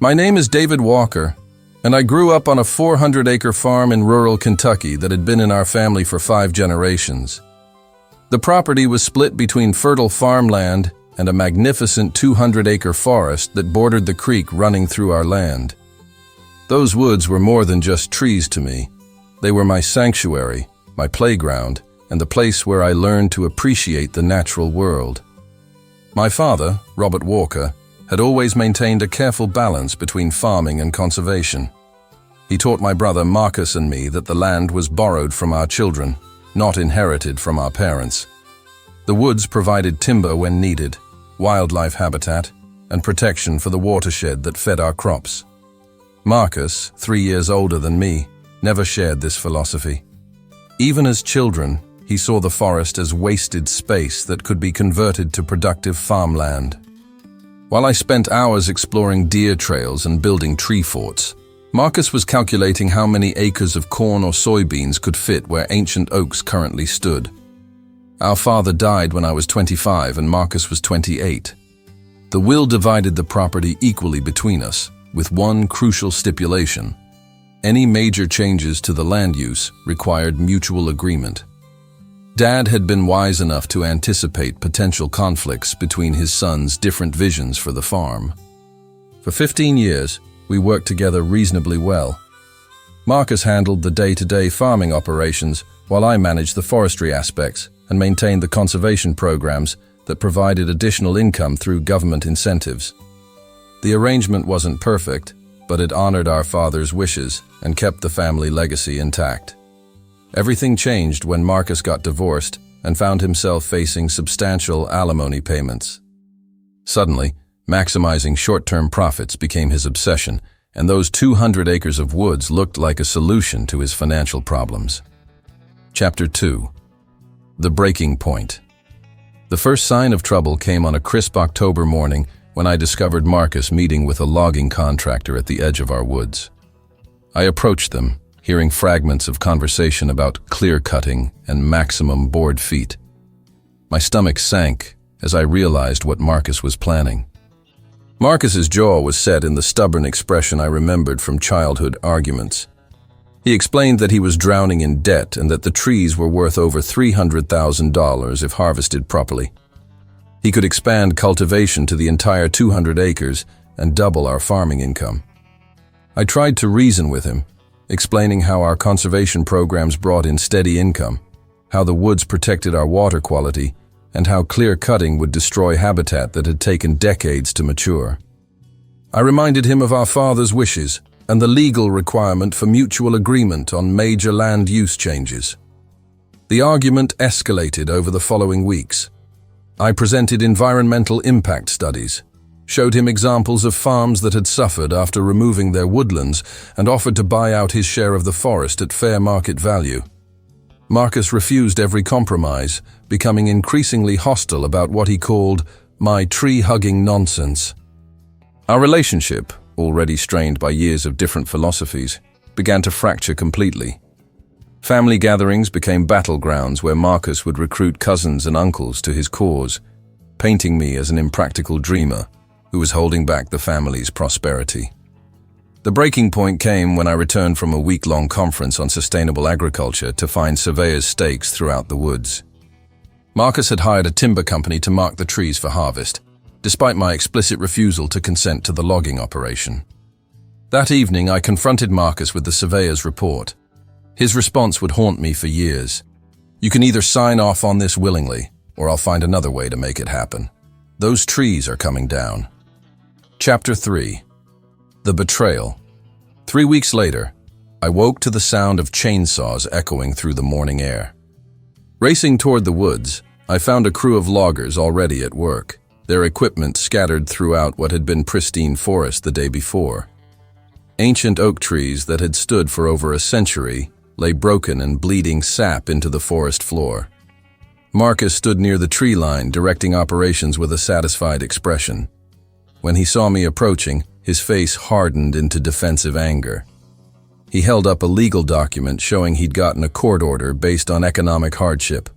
My name is David Walker, and I grew up on a 400-acre farm in rural Kentucky that had been in our family for 5 generations. The property was split between fertile farmland and a magnificent 200-acre forest that bordered the creek running through our land. Those woods were more than just trees to me. They were my sanctuary, my playground, and the place where I learned to appreciate the natural world. My father, Robert Walker, had always maintained a careful balance between farming and conservation. He taught my brother Marcus and me that the land was borrowed from our children, not inherited from our parents. The woods provided timber when needed, wildlife habitat, and protection for the watershed that fed our crops. Marcus, 3 years older than me, never shared this philosophy. Even as children, he saw the forest as wasted space that could be converted to productive farmland. While I spent hours exploring deer trails and building tree forts, Marcus was calculating how many acres of corn or soybeans could fit where ancient oaks currently stood. Our father died when I was 25 and Marcus was 28. The will divided the property equally between us, with one crucial stipulation. Any major changes to the land use required mutual agreement. Dad had been wise enough to anticipate potential conflicts between his sons' different visions for the farm. For 15 years, we worked together reasonably well. Marcus handled the day-to-day farming operations while I managed the forestry aspects and maintained the conservation programs that provided additional income through government incentives. The arrangement wasn't perfect, but it honored our father's wishes and kept the family legacy intact. Everything changed when Marcus got divorced and found himself facing substantial alimony payments. Suddenly, maximizing short-term profits became his obsession, and those 200 acres of woods looked like a solution to his financial problems. Chapter 2. The Breaking Point. The first sign of trouble came on a crisp October morning when I discovered Marcus meeting with a logging contractor at the edge of our woods. I approached them, hearing fragments of conversation about clear-cutting and maximum board feet. My stomach sank as I realized what Marcus was planning. Marcus's jaw was set in the stubborn expression I remembered from childhood arguments. He explained that he was drowning in debt and that the trees were worth over $300,000 if harvested properly. He could expand cultivation to the entire 200 acres and double our farming income. I tried to reason with him, explaining how our conservation programs brought in steady income, how the woods protected our water quality, and how clear-cutting would destroy habitat that had taken decades to mature. I reminded him of our father's wishes and the legal requirement for mutual agreement on major land use changes. The argument escalated over the following weeks. I presented environmental impact studies, showed him examples of farms that had suffered after removing their woodlands, and offered to buy out his share of the forest at fair market value. Marcus refused every compromise, becoming increasingly hostile about what he called my tree-hugging nonsense. Our relationship, already strained by years of different philosophies, began to fracture completely. Family gatherings became battlegrounds where Marcus would recruit cousins and uncles to his cause, painting me as an impractical dreamer who was holding back the family's prosperity. The breaking point came when I returned from a week-long conference on sustainable agriculture to find surveyors' stakes throughout the woods. Marcus had hired a timber company to mark the trees for harvest, despite my explicit refusal to consent to the logging operation. That evening, I confronted Marcus with the surveyor's report. His response would haunt me for years. "You can either sign off on this willingly, or I'll find another way to make it happen. Those trees are coming down." Chapter 3. The Betrayal. 3 weeks later, I woke to the sound of chainsaws echoing through the morning air. Racing toward the woods, I found a crew of loggers already at work, their equipment scattered throughout what had been pristine forest the day before. Ancient oak trees that had stood for over a century lay broken and bleeding sap into the forest floor. Marcus stood near the tree line, directing operations with a satisfied expression. When he saw me approaching, his face hardened into defensive anger. He held up a legal document showing he'd gotten a court order based on economic hardship.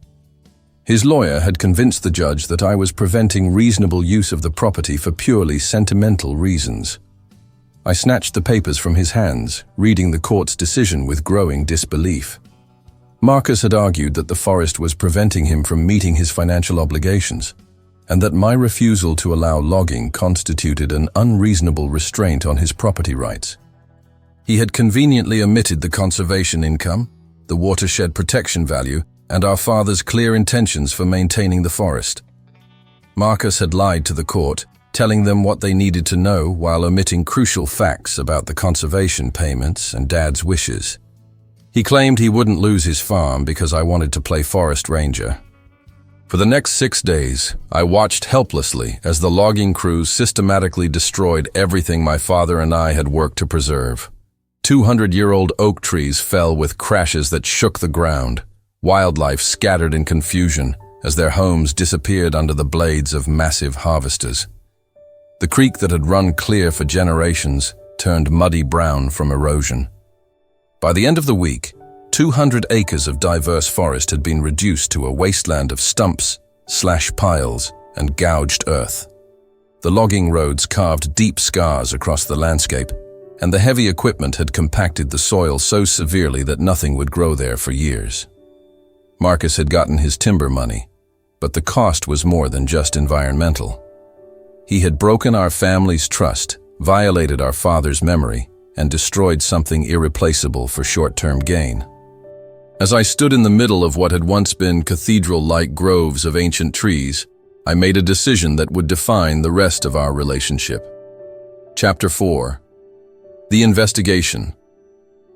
His lawyer had convinced the judge that I was preventing reasonable use of the property for purely sentimental reasons. I snatched the papers from his hands, reading the court's decision with growing disbelief. Marcus had argued that the forest was preventing him from meeting his financial obligations, and that my refusal to allow logging constituted an unreasonable restraint on his property rights. He had conveniently omitted the conservation income, the watershed protection value, and our father's clear intentions for maintaining the forest. Marcus had lied to the court, telling them what they needed to know while omitting crucial facts about the conservation payments and Dad's wishes. He claimed he wouldn't lose his farm because I wanted to play forest ranger. For the next 6 days, I watched helplessly as the logging crews systematically destroyed everything my father and I had worked to preserve. 200-year-old oak trees fell with crashes that shook the ground. Wildlife scattered in confusion as their homes disappeared under the blades of massive harvesters. The creek that had run clear for generations turned muddy brown from erosion. By the end of the week, 200 acres of diverse forest had been reduced to a wasteland of stumps, slash piles, and gouged earth. The logging roads carved deep scars across the landscape, and the heavy equipment had compacted the soil so severely that nothing would grow there for years. Marcus had gotten his timber money, but the cost was more than just environmental. He had broken our family's trust, violated our father's memory, and destroyed something irreplaceable for short-term gain. As I stood in the middle of what had once been cathedral-like groves of ancient trees, I made a decision that would define the rest of our relationship. Chapter 4. The investigation.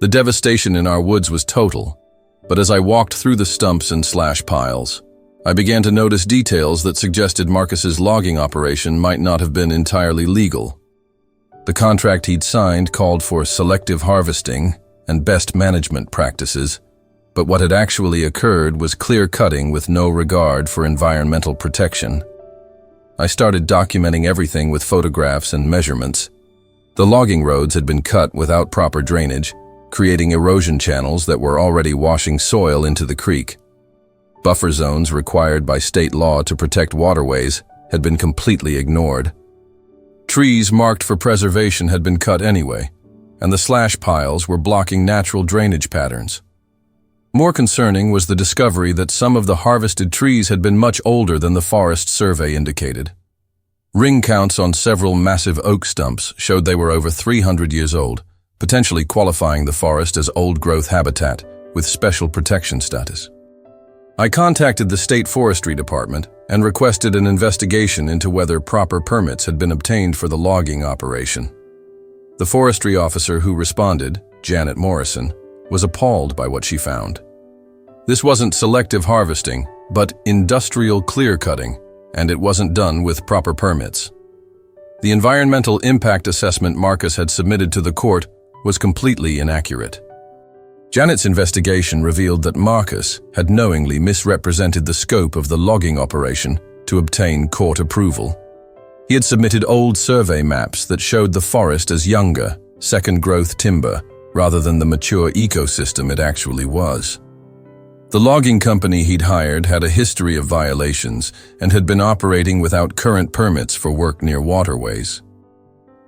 The devastation in our woods was total, but as I walked through the stumps and slash piles, I began to notice details that suggested Marcus's logging operation might not have been entirely legal. The contract he'd signed called for selective harvesting and best management practices, but what had actually occurred was clear cutting with no regard for environmental protection. I started documenting everything with photographs and measurements. The logging roads had been cut without proper drainage, creating erosion channels that were already washing soil into the creek. Buffer zones required by state law to protect waterways had been completely ignored. Trees marked for preservation had been cut anyway, and the slash piles were blocking natural drainage patterns. More concerning was the discovery that some of the harvested trees had been much older than the forest survey indicated. Ring counts on several massive oak stumps showed they were over 300 years old, potentially qualifying the forest as old-growth habitat with special protection status. I contacted the State Forestry Department and requested an investigation into whether proper permits had been obtained for the logging operation. The forestry officer who responded, Janet Morrison, was appalled by what she found. This wasn't selective harvesting, but industrial clear-cutting, and it wasn't done with proper permits. The environmental impact assessment Marcus had submitted to the court was completely inaccurate. Janet's investigation revealed that Marcus had knowingly misrepresented the scope of the logging operation to obtain court approval. He had submitted old survey maps that showed the forest as younger, second-growth timber, rather than the mature ecosystem it actually was. The logging company he'd hired had a history of violations and had been operating without current permits for work near waterways.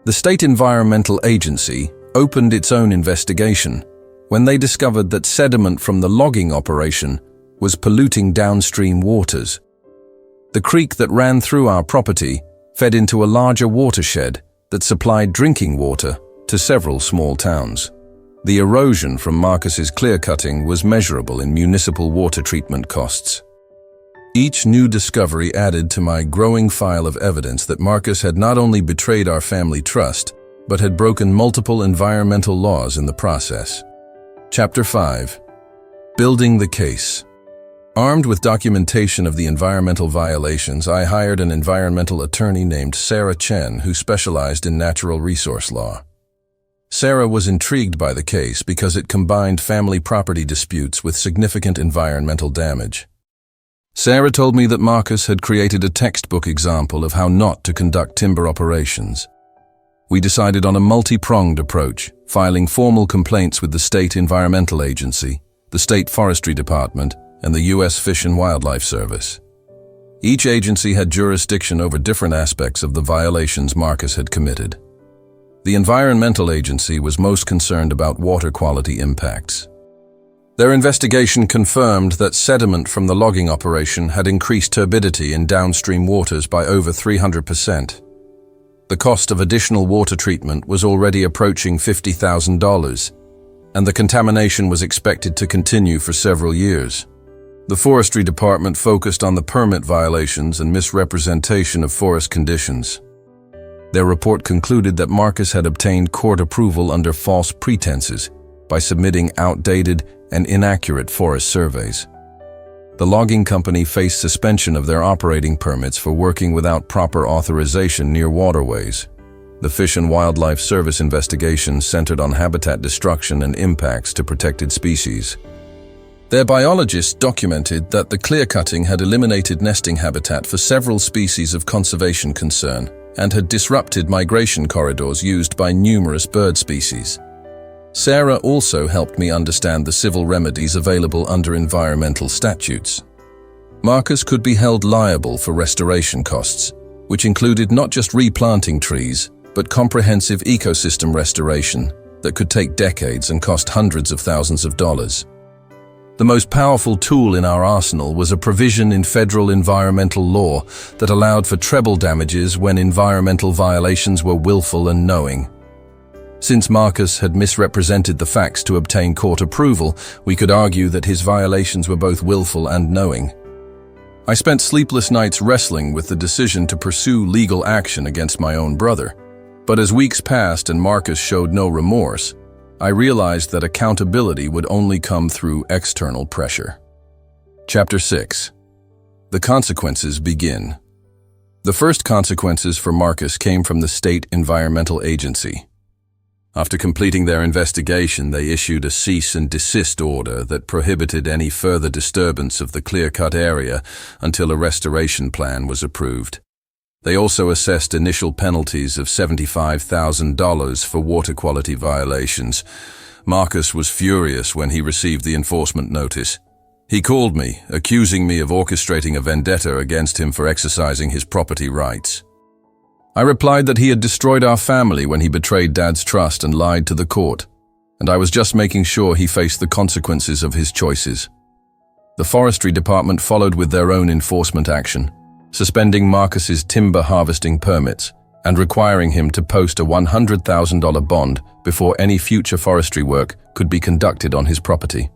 The State Environmental Agency opened its own investigation when they discovered that sediment from the logging operation was polluting downstream waters. The creek that ran through our property fed into a larger watershed that supplied drinking water to several small towns. The erosion from Marcus's clear-cutting was measurable in municipal water treatment costs. Each new discovery added to my growing file of evidence that Marcus had not only betrayed our family trust, but had broken multiple environmental laws in the process. Chapter 5. Building the case. Armed with documentation of the environmental violations, I hired an environmental attorney named Sarah Chen who specialized in natural resource law. Sarah was intrigued by the case because it combined family property disputes with significant environmental damage. Sarah told me that Marcus had created a textbook example of how not to conduct timber operations. We decided on a multi-pronged approach, filing formal complaints with the State Environmental Agency, the State Forestry Department, and the U.S. Fish and Wildlife Service. Each agency had jurisdiction over different aspects of the violations Marcus had committed. The Environmental Agency was most concerned about water quality impacts. Their investigation confirmed that sediment from the logging operation had increased turbidity in downstream waters by over 300%. The cost of additional water treatment was already approaching $50,000, and the contamination was expected to continue for several years. The Forestry Department focused on the permit violations and misrepresentation of forest conditions. Their report concluded that Marcus had obtained court approval under false pretenses by submitting outdated and inaccurate forest surveys. The logging company faced suspension of their operating permits for working without proper authorization near waterways. The Fish and Wildlife Service investigation centered on habitat destruction and impacts to protected species. Their biologists documented that the clear-cutting had eliminated nesting habitat for several species of conservation concern and had disrupted migration corridors used by numerous bird species. Sarah also helped me understand the civil remedies available under environmental statutes. Marcus could be held liable for restoration costs, which included not just replanting trees, but comprehensive ecosystem restoration that could take decades and cost hundreds of thousands of dollars. The most powerful tool in our arsenal was a provision in federal environmental law that allowed for treble damages when environmental violations were willful and knowing. Since Marcus had misrepresented the facts to obtain court approval, we could argue that his violations were both willful and knowing. I spent sleepless nights wrestling with the decision to pursue legal action against my own brother. But as weeks passed and Marcus showed no remorse, I realized that accountability would only come through external pressure. Chapter 6. The consequences begin. The first consequences for Marcus came from the State Environmental Agency. After completing their investigation, they issued a cease and desist order that prohibited any further disturbance of the clear-cut area until a restoration plan was approved. They also assessed initial penalties of $75,000 for water quality violations. Marcus was furious when he received the enforcement notice. He called me, accusing me of orchestrating a vendetta against him for exercising his property rights. I replied that he had destroyed our family when he betrayed Dad's trust and lied to the court, and I was just making sure he faced the consequences of his choices. The Forestry Department followed with their own enforcement action, suspending Marcus's timber harvesting permits and requiring him to post a $100,000 bond before any future forestry work could be conducted on his property.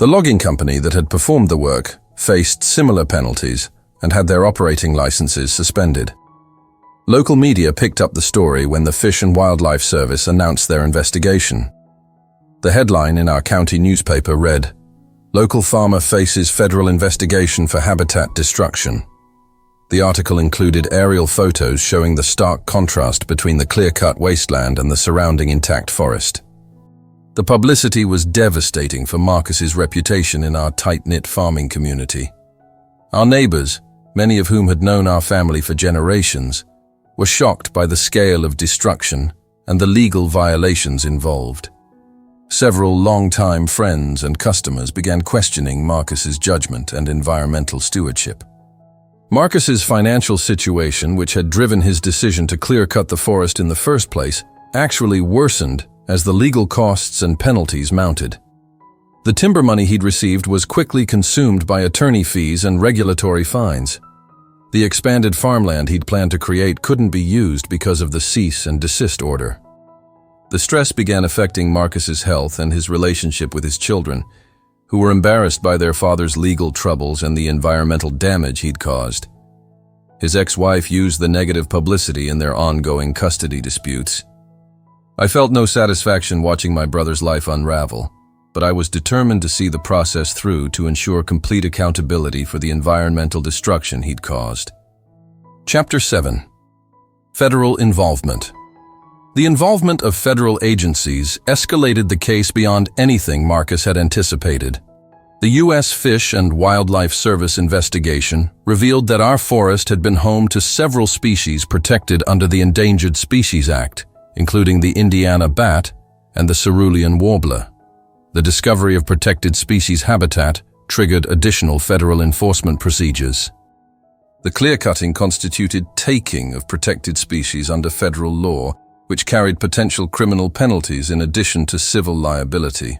The logging company that had performed the work faced similar penalties and had their operating licenses suspended. Local media picked up the story when the Fish and Wildlife Service announced their investigation. The headline in our county newspaper read, "Local farmer faces federal investigation for habitat destruction." The article included aerial photos showing the stark contrast between the clear-cut wasteland and the surrounding intact forest. The publicity was devastating for Marcus's reputation in our tight-knit farming community. Our neighbors, many of whom had known our family for generations, were shocked by the scale of destruction and the legal violations involved. Several long-time friends and customers began questioning Marcus's judgment and environmental stewardship. Marcus's financial situation, which had driven his decision to clear-cut the forest in the first place, actually worsened as the legal costs and penalties mounted. The timber money he'd received was quickly consumed by attorney fees and regulatory fines. The expanded farmland he'd planned to create couldn't be used because of the cease and desist order. The stress began affecting Marcus's health and his relationship with his children, who were embarrassed by their father's legal troubles and the environmental damage he'd caused. His ex-wife used the negative publicity in their ongoing custody disputes. I felt no satisfaction watching my brother's life unravel, but I was determined to see the process through to ensure complete accountability for the environmental destruction he'd caused. Chapter 7. Federal Involvement. The involvement of federal agencies escalated the case beyond anything Marcus had anticipated. The U.S. Fish and Wildlife Service investigation revealed that our forest had been home to several species protected under the Endangered Species Act, including the Indiana bat and the cerulean warbler. The discovery of protected species habitat triggered additional federal enforcement procedures. The clear-cutting constituted taking of protected species under federal law which carried potential criminal penalties in addition to civil liability.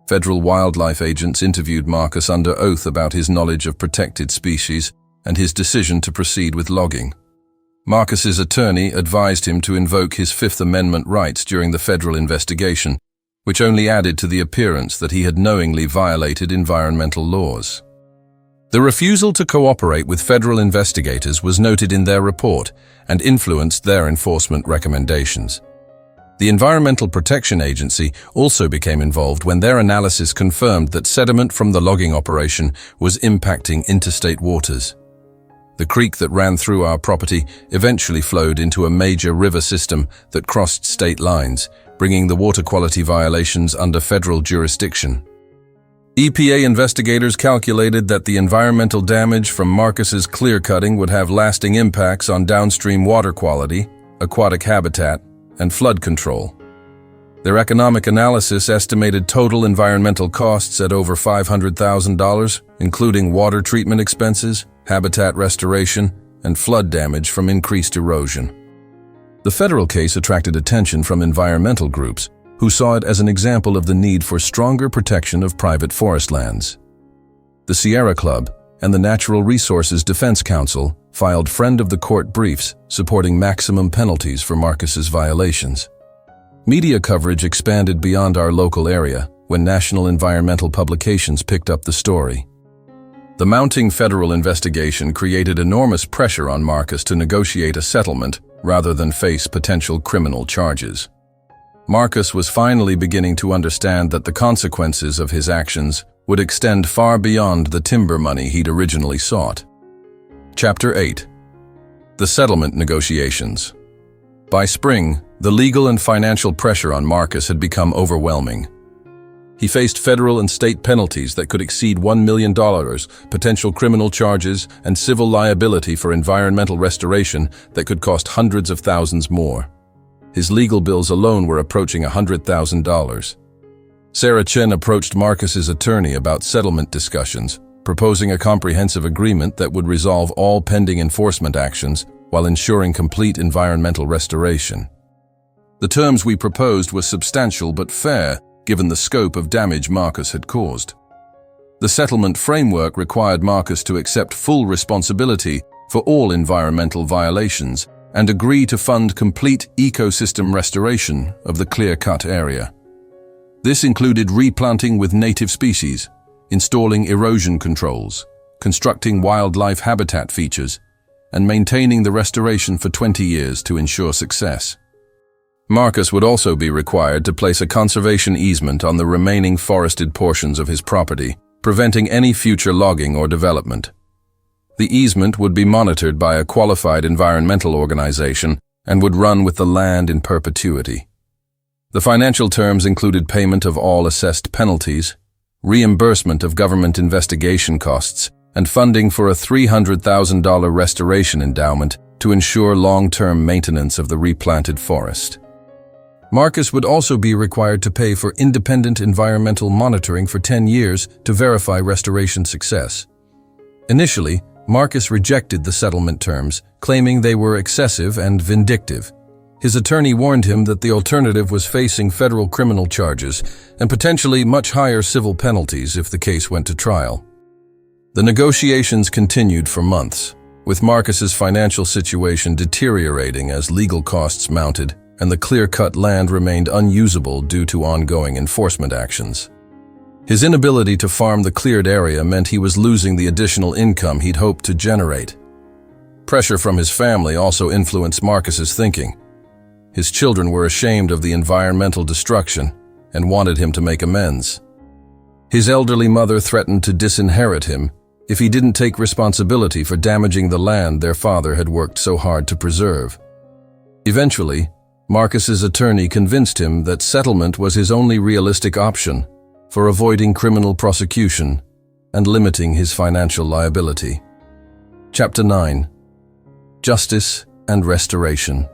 Federal wildlife agents interviewed Marcus under oath about his knowledge of protected species and his decision to proceed with logging. Marcus's attorney advised him to invoke his Fifth Amendment rights during the federal investigation, which only added to the appearance that he had knowingly violated environmental laws. The refusal to cooperate with federal investigators was noted in their report and influenced their enforcement recommendations. The Environmental Protection Agency also became involved when their analysis confirmed that sediment from the logging operation was impacting interstate waters. The creek that ran through our property eventually flowed into a major river system that crossed state lines, bringing the water quality violations under federal jurisdiction. EPA investigators calculated that the environmental damage from Marcus's clear-cutting would have lasting impacts on downstream water quality, aquatic habitat, and flood control. Their economic analysis estimated total environmental costs at over $500,000, including water treatment expenses, habitat restoration, and flood damage from increased erosion. The federal case attracted attention from environmental groups, who saw it as an example of the need for stronger protection of private forest lands. The Sierra Club and the Natural Resources Defense Council filed friend-of-the-court briefs supporting maximum penalties for Marcus's violations. Media coverage expanded beyond our local area when national environmental publications picked up the story. The mounting federal investigation created enormous pressure on Marcus to negotiate a settlement rather than face potential criminal charges. Marcus was finally beginning to understand that the consequences of his actions would extend far beyond the timber money he'd originally sought. Chapter 8. The Settlement Negotiations. By spring, the legal and financial pressure on Marcus had become overwhelming. He faced federal and state penalties that could exceed $1 million, potential criminal charges, and civil liability for environmental restoration that could cost hundreds of thousands more. His legal bills alone were approaching $100,000. Sarah Chen approached Marcus's attorney about settlement discussions, proposing a comprehensive agreement that would resolve all pending enforcement actions while ensuring complete environmental restoration. The terms we proposed were substantial but fair, given the scope of damage Marcus had caused. The settlement framework required Marcus to accept full responsibility for all environmental violations and agree to fund complete ecosystem restoration of the clear-cut area. This included replanting with native species, installing erosion controls, constructing wildlife habitat features, and maintaining the restoration for 20 years to ensure success. Marcus would also be required to place a conservation easement on the remaining forested portions of his property, preventing any future logging or development. The easement would be monitored by a qualified environmental organization and would run with the land in perpetuity. The financial terms included payment of all assessed penalties, reimbursement of government investigation costs, and funding for a $300,000 restoration endowment to ensure long-term maintenance of the replanted forest. Marcus would also be required to pay for independent environmental monitoring for 10 years to verify restoration success. Initially, Marcus rejected the settlement terms, claiming they were excessive and vindictive. His attorney warned him that the alternative was facing federal criminal charges and potentially much higher civil penalties if the case went to trial. The negotiations continued for months, with Marcus's financial situation deteriorating as legal costs mounted and the clear-cut land remained unusable due to ongoing enforcement actions. His inability to farm the cleared area meant he was losing the additional income he'd hoped to generate. Pressure from his family also influenced Marcus's thinking. His children were ashamed of the environmental destruction and wanted him to make amends. His elderly mother threatened to disinherit him if he didn't take responsibility for damaging the land their father had worked so hard to preserve. Eventually, Marcus's attorney convinced him that settlement was his only realistic option for avoiding criminal prosecution and limiting his financial liability. Chapter 9. Justice and Restoration.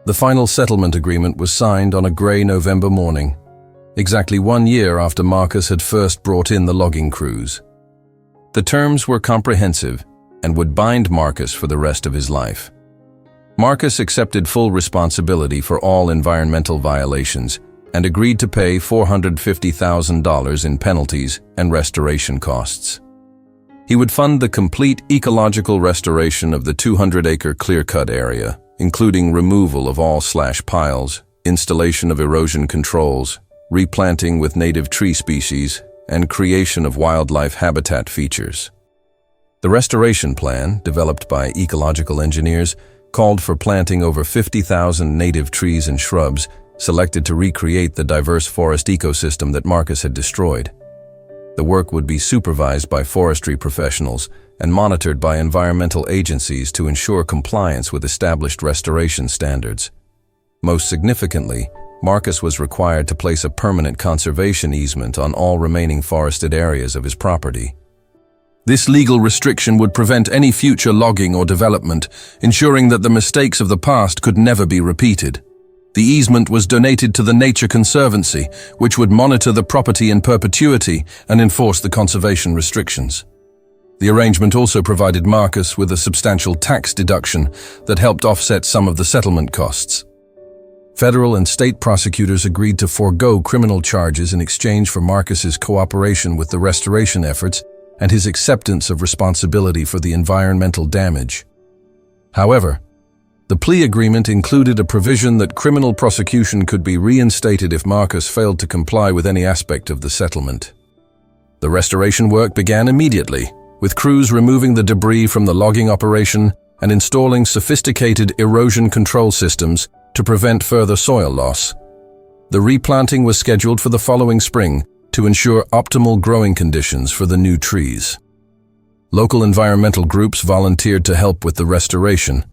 The final settlement agreement was signed on a gray November morning, exactly 1 year after Marcus had first brought in the logging crews. The terms were comprehensive and would bind Marcus for the rest of his life. Marcus accepted full responsibility for all environmental violations and agreed to pay $450,000 in penalties and restoration costs. He would fund the complete ecological restoration of the 200-acre clear-cut area, including removal of all slash piles, installation of erosion controls, replanting with native tree species, and creation of wildlife habitat features. The restoration plan, developed by ecological engineers, called for planting over 50,000 native trees and shrubs selected to recreate the diverse forest ecosystem that Marcus had destroyed. The work would be supervised by forestry professionals and monitored by environmental agencies to ensure compliance with established restoration standards. Most significantly, Marcus was required to place a permanent conservation easement on all remaining forested areas of his property. This legal restriction would prevent any future logging or development, ensuring that the mistakes of the past could never be repeated. The easement was donated to the Nature Conservancy, which would monitor the property in perpetuity and enforce the conservation restrictions. The arrangement also provided Marcus with a substantial tax deduction that helped offset some of the settlement costs. Federal and state prosecutors agreed to forego criminal charges in exchange for Marcus's cooperation with the restoration efforts and his acceptance of responsibility for the environmental damage. However, the plea agreement included a provision that criminal prosecution could be reinstated if Marcus failed to comply with any aspect of the settlement. The restoration work began immediately, with crews removing the debris from the logging operation and installing sophisticated erosion control systems to prevent further soil loss. The replanting was scheduled for the following spring to ensure optimal growing conditions for the new trees. Local environmental groups volunteered to help with the restoration,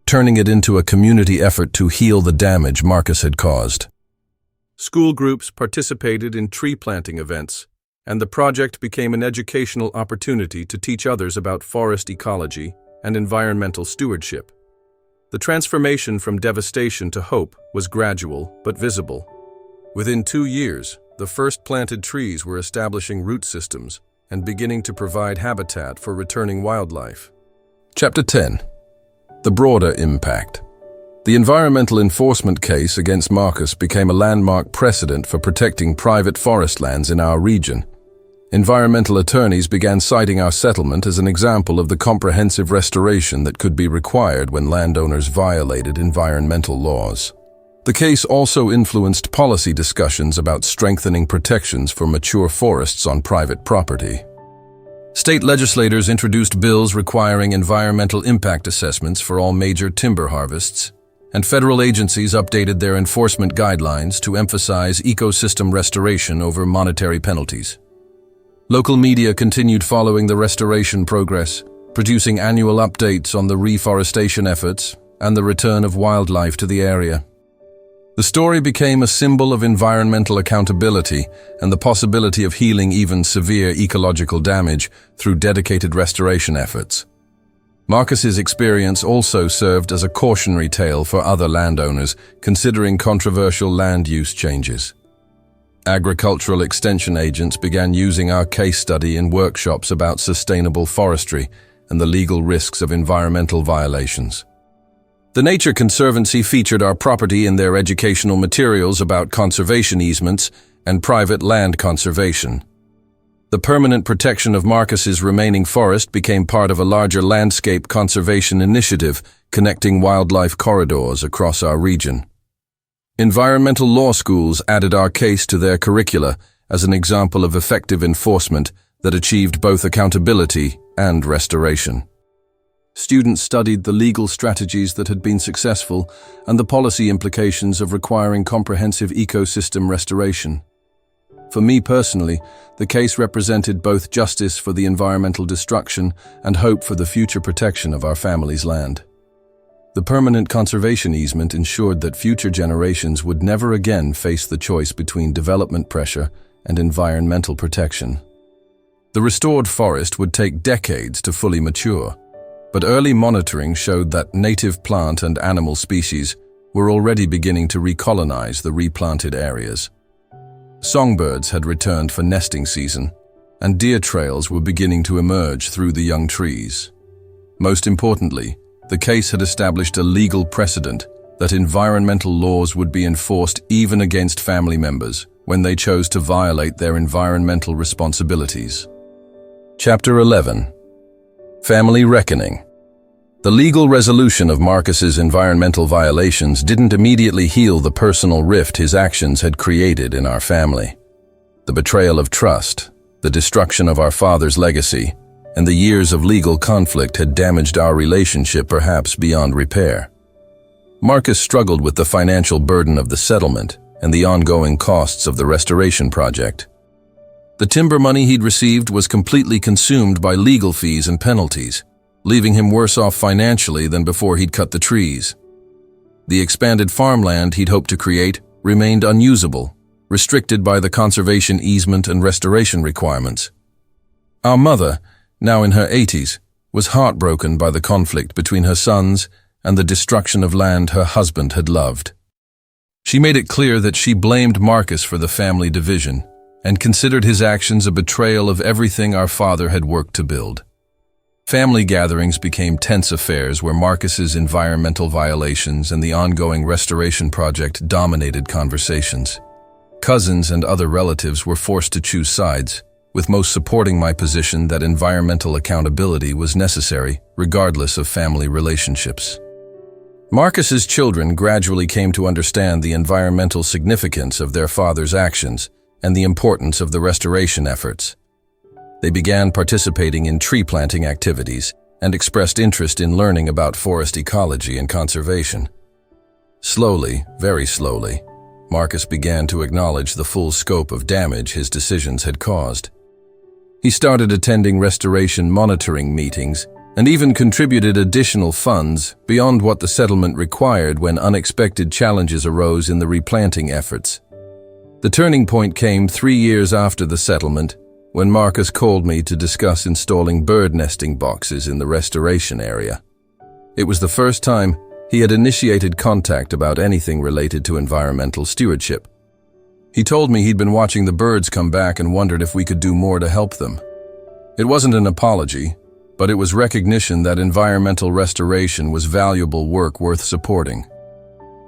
turning it into a community effort to heal the damage Marcus had caused. School groups participated in tree planting events, and the project became an educational opportunity to teach others about forest ecology and environmental stewardship. The transformation from devastation to hope was gradual but visible. Within 2 years, the first planted trees were establishing root systems and beginning to provide habitat for returning wildlife. Chapter 10. The broader impact. The environmental enforcement case against Marcus became a landmark precedent for protecting private forest lands in our region. Environmental attorneys began citing our settlement as an example of the comprehensive restoration that could be required when landowners violated environmental laws. The case also influenced policy discussions about strengthening protections for mature forests on private property. State legislators introduced bills requiring environmental impact assessments for all major timber harvests, and federal agencies updated their enforcement guidelines to emphasize ecosystem restoration over monetary penalties. Local media continued following the restoration progress, producing annual updates on the reforestation efforts and the return of wildlife to the area. The story became a symbol of environmental accountability and the possibility of healing even severe ecological damage through dedicated restoration efforts. Marcus's experience also served as a cautionary tale for other landowners considering controversial land use changes. Agricultural extension agents began using our case study in workshops about sustainable forestry and the legal risks of environmental violations. The Nature Conservancy featured our property in their educational materials about conservation easements and private land conservation. The permanent protection of Marcus's remaining forest became part of a larger landscape conservation initiative connecting wildlife corridors across our region. Environmental law schools added our case to their curricula as an example of effective enforcement that achieved both accountability and restoration. Students studied the legal strategies that had been successful and the policy implications of requiring comprehensive ecosystem restoration. For me personally, the case represented both justice for the environmental destruction and hope for the future protection of our family's land. The permanent conservation easement ensured that future generations would never again face the choice between development pressure and environmental protection. The restored forest would take decades to fully mature, but early monitoring showed that native plant and animal species were already beginning to recolonize the replanted areas. Songbirds had returned for nesting season, and deer trails were beginning to emerge through the young trees. Most importantly, The case had established a legal precedent that environmental laws would be enforced even against family members when they chose to violate their environmental responsibilities. Chapter 11. Family Reckoning. The legal resolution of Marcus's environmental violations didn't immediately heal the personal rift his actions had created in our family. The betrayal of trust, the destruction of our father's legacy, and the years of legal conflict had damaged our relationship perhaps beyond repair. Marcus struggled with the financial burden of the settlement and the ongoing costs of the restoration project. The timber money he'd received was completely consumed by legal fees and penalties, leaving him worse off financially than before he'd cut the trees. The expanded farmland he'd hoped to create remained unusable, restricted by the conservation easement and restoration requirements. Our mother, now in her 80s, was heartbroken by the conflict between her sons and the destruction of land her husband had loved. She made it clear that she blamed Marcus for the family division and considered his actions a betrayal of everything our father had worked to build. Family gatherings became tense affairs where Marcus's environmental violations and the ongoing restoration project dominated conversations. Cousins and other relatives were forced to choose sides, with most supporting my position that environmental accountability was necessary, regardless of family relationships. Marcus's children gradually came to understand the environmental significance of their father's actions and the importance of the restoration efforts. They began participating in tree planting activities and expressed interest in learning about forest ecology and conservation. Slowly, very slowly, Marcus began to acknowledge the full scope of damage his decisions had caused. He started attending restoration monitoring meetings and even contributed additional funds beyond what the settlement required when unexpected challenges arose in the replanting efforts. The turning point came 3 years after the settlement, when Marcus called me to discuss installing bird nesting boxes in the restoration area. It was the first time he had initiated contact about anything related to environmental stewardship. He told me he'd been watching the birds come back and wondered if we could do more to help them. It wasn't an apology, but it was recognition that environmental restoration was valuable work worth supporting.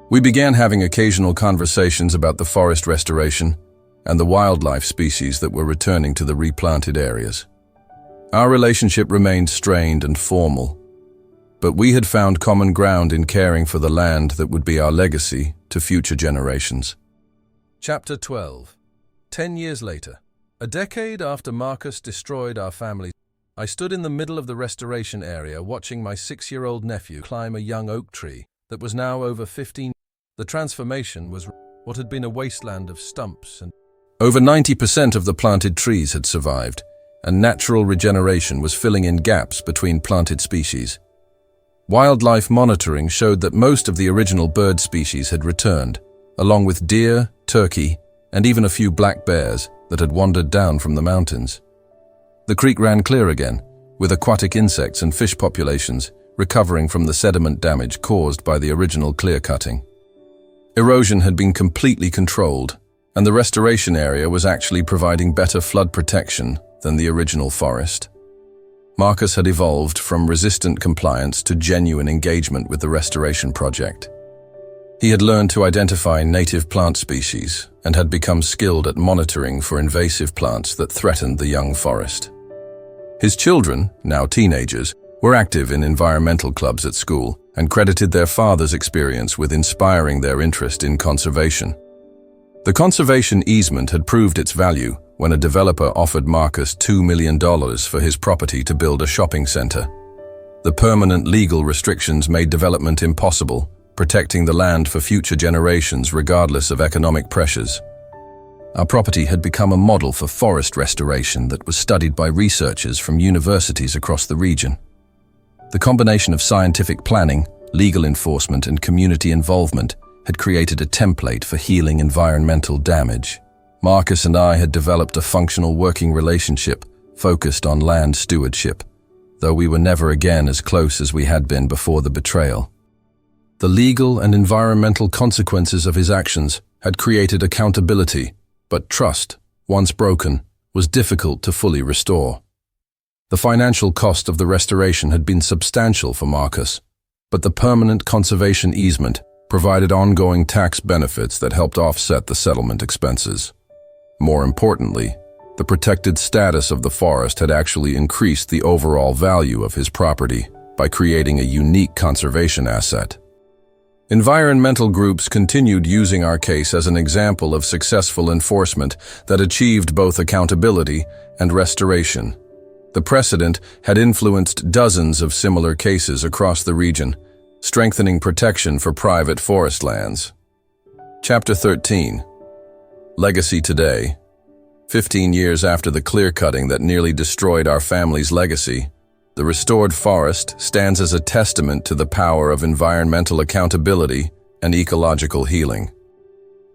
We began having occasional conversations about the forest restoration and the wildlife species that were returning to the replanted areas. Our relationship remained strained and formal, but we had found common ground in caring for the land that would be our legacy to future generations. Chapter 12. 10 years later, a decade after Marcus destroyed our family, I stood in the middle of the restoration area watching my 6-year-old nephew climb a young oak tree that was now over 15. The transformation was what had been a wasteland of stumps, and over 90% of the planted trees had survived, and natural regeneration was filling in gaps between planted species. Wildlife monitoring showed that most of the original bird species had returned, along with deer, turkey, and even a few black bears that had wandered down from the mountains. The creek ran clear again, with aquatic insects and fish populations recovering from the sediment damage caused by the original clear-cutting. Erosion had been completely controlled, and the restoration area was actually providing better flood protection than the original forest. Marcus had evolved from resistant compliance to genuine engagement with the restoration project. He had learned to identify native plant species and had become skilled at monitoring for invasive plants that threatened the young forest. His children, now teenagers, were active in environmental clubs at school and credited their father's experience with inspiring their interest in conservation. The conservation easement had proved its value when a developer offered Marcus $2 million for his property to build a shopping center. The permanent legal restrictions made development impossible, protecting the land for future generations regardless of economic pressures. Our property had become a model for forest restoration that was studied by researchers from universities across the region. The combination of scientific planning, legal enforcement, and community involvement had created a template for healing environmental damage. Marcus and I had developed a functional working relationship focused on land stewardship, though we were never again as close as we had been before the betrayal. The legal and environmental consequences of his actions had created accountability, but trust, once broken, was difficult to fully restore. The financial cost of the restoration had been substantial for Marcus, but the permanent conservation easement provided ongoing tax benefits that helped offset the settlement expenses. More importantly, the protected status of the forest had actually increased the overall value of his property by creating a unique conservation asset. Environmental groups continued using our case as an example of successful enforcement that achieved both accountability and restoration. The precedent had influenced dozens of similar cases across the region, strengthening protection for private forest lands. Chapter 13. Legacy Today. 15 years after the clear-cutting that nearly destroyed our family's legacy, the restored forest stands as a testament to the power of environmental accountability and ecological healing.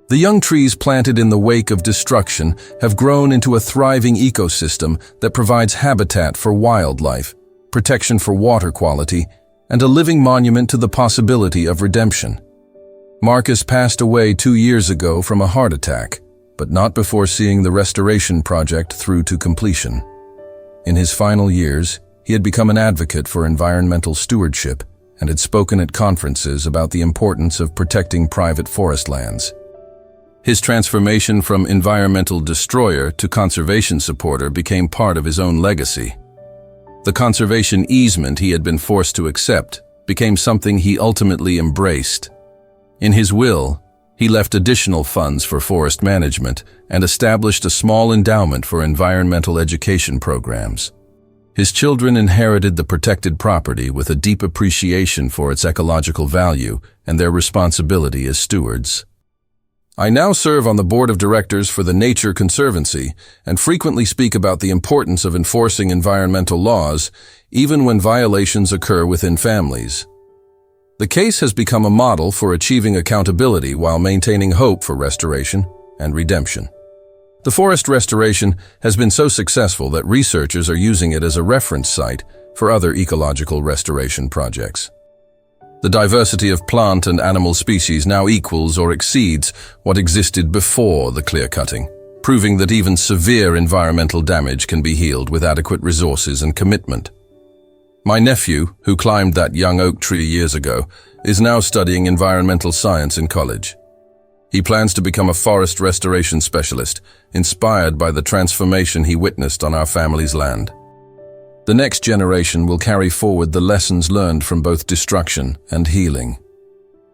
The young trees planted in the wake of destruction have grown into a thriving ecosystem that provides habitat for wildlife, protection for water quality, and a living monument to the possibility of redemption. Marcus passed away 2 years ago from a heart attack, but not before seeing the restoration project through to completion. In his final years, he had become an advocate for environmental stewardship and had spoken at conferences about the importance of protecting private forest lands. His transformation from environmental destroyer to conservation supporter became part of his own legacy. The conservation easement he had been forced to accept became something he ultimately embraced. In his will, he left additional funds for forest management and established a small endowment for environmental education programs. His children inherited the protected property with a deep appreciation for its ecological value and their responsibility as stewards. I now serve on the board of directors for the Nature Conservancy and frequently speak about the importance of enforcing environmental laws, even when violations occur within families. The case has become a model for achieving accountability while maintaining hope for restoration and redemption. The forest restoration has been so successful that researchers are using it as a reference site for other ecological restoration projects. The diversity of plant and animal species now equals or exceeds what existed before the clear-cutting, proving that even severe environmental damage can be healed with adequate resources and commitment. My nephew, who climbed that young oak tree years ago, is now studying environmental science in college. He plans to become a forest restoration specialist, inspired by the transformation he witnessed on our family's land. The next generation will carry forward the lessons learned from both destruction and healing.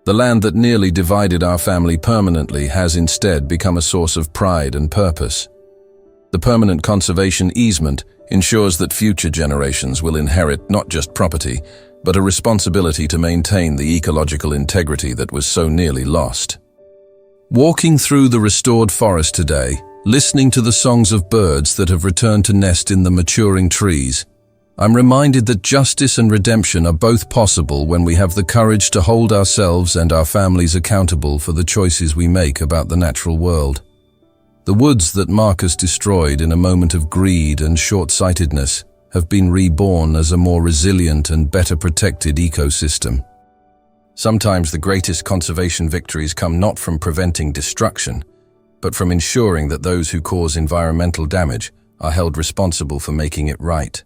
The land that nearly divided our family permanently has instead become a source of pride and purpose. The permanent conservation easement ensures that future generations will inherit not just property, but a responsibility to maintain the ecological integrity that was so nearly lost. Walking through the restored forest today, listening to the songs of birds that have returned to nest in the maturing trees, I'm reminded that justice and redemption are both possible when we have the courage to hold ourselves and our families accountable for the choices we make about the natural world. The woods that Marcus destroyed in a moment of greed and short-sightedness have been reborn as a more resilient and better protected ecosystem. Sometimes the greatest conservation victories come not from preventing destruction, but from ensuring that those who cause environmental damage are held responsible for making it right.